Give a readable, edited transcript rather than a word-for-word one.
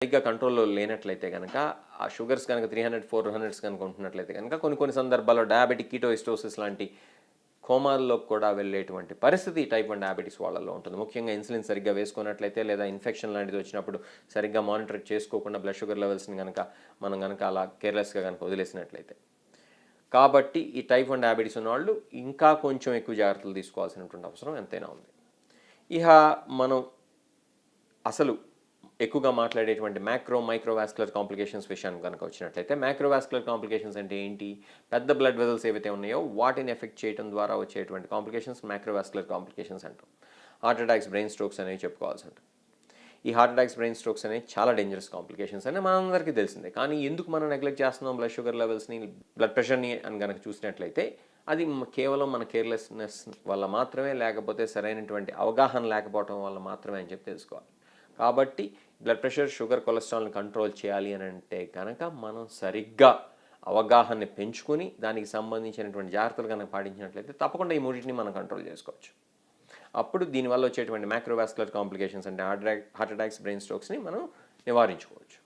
సరిగ్గా కంట్రోల్‌లో లేనట్లయితే గనక, ఆ షుగర్స్ గనక 300, 400s గనుక ఉంటున్నట్లయితే గనక కొన్ని సందర్భాల్లో డయాబెటిక్ కీటోసిస్టోసిస్ లాంటి కోమాల్లోకి కూడా వెళ్ళేటువంటి పరిస్థితి టైప్ 1 డయాబెటిస్ వాళ్ళలో ఉంటుంది. ముఖ్యంగా ఇన్సులిన్ సరిగ్గా వేసుకున్నట్లయితే లేదా ఇన్ఫెక్షన్ లాంటిది వచ్చినప్పుడు సరిగ్గా మానిటర్ చేసుకోకుండా బ్లడ్ షుగర్ లెవెల్స్‌ని మనం గనక అలా కేర్‌లెస్‌గా గనక వదిలేసినట్లయితే. కాబట్టి ఈ టైప్ 1 డయాబెటిస్ ఉన్నవాళ్ళు ఇంకా కొంచెం ఎక్కువ జాగ్రత్తలు తీసుకోవాల్సినటువంటి అవసరం ఎంతైనా ఉంది. ఇహ మనం అసలు ఎక్కువగా మాట్లాడేటువంటి మైక్రోవాస్కులర్ కాంప్లికేషన్స్ విషయానికి కనుక వచ్చినట్లయితే, మైక్రోవాస్కులర్ కాంప్లికేషన్స్ అంటే ఏంటి? పెద్ద బ్లడ్ వెసల్స్ ఏవైతే ఉన్నాయో వాటిని ఎఫెక్ట్ చేయడం ద్వారా వచ్చేటువంటి కాంప్లికేషన్స్ మైక్రోవాస్కులర్ కాంప్లికేషన్స్ అంటాం. హార్ట్ అటాక్స్, బ్రెయిన్ స్ట్రోక్స్ అనేవి చెప్పుకోవాల్సి ఉంటుంది. ఈ హార్ట్ అటాక్స్, బ్రెయిన్ స్ట్రోక్స్ అనేవి చాలా డేంజరస్ కాంప్లికేషన్స్ అని మనందరికీ తెలిసిందే. కానీ ఎందుకు మనం నెగ్లెక్ట్ చేస్తున్నాం బ్లడ్ షుగర్ లెవెల్స్ని, బ్లడ్ ప్రెషర్ని అని కనుక చూసినట్లయితే, అది కేవలం మన కేర్లెస్నెస్ వల్ల మాత్రమే, లేకపోతే సరైనటువంటి అవగాహన లేకపోవడం వల్ల మాత్రమే అని చెప్పి తెలుసుకోవాలి. కాబట్టి బ్లడ్ ప్రెషర్, షుగర్, కొలెస్ట్రాల్ని కంట్రోల్ చేయాలి అని అంటే కనుక మనం సరిగ్గా అవగాహనని పెంచుకొని దానికి సంబంధించినటువంటి జాగ్రత్తలు కనుక పాటించినట్లయితే తప్పకుండా ఈ మూడింటిని మనం కంట్రోల్ చేసుకోవచ్చు. అప్పుడు దీనివల్ల వచ్చేటువంటి మైక్రోవాస్కులర్ కాంప్లికేషన్స్ అంటే హార్ట్ అటాక్స్, బ్రెయిన్ స్ట్రోక్స్ని మనం నివారించుకోవచ్చు.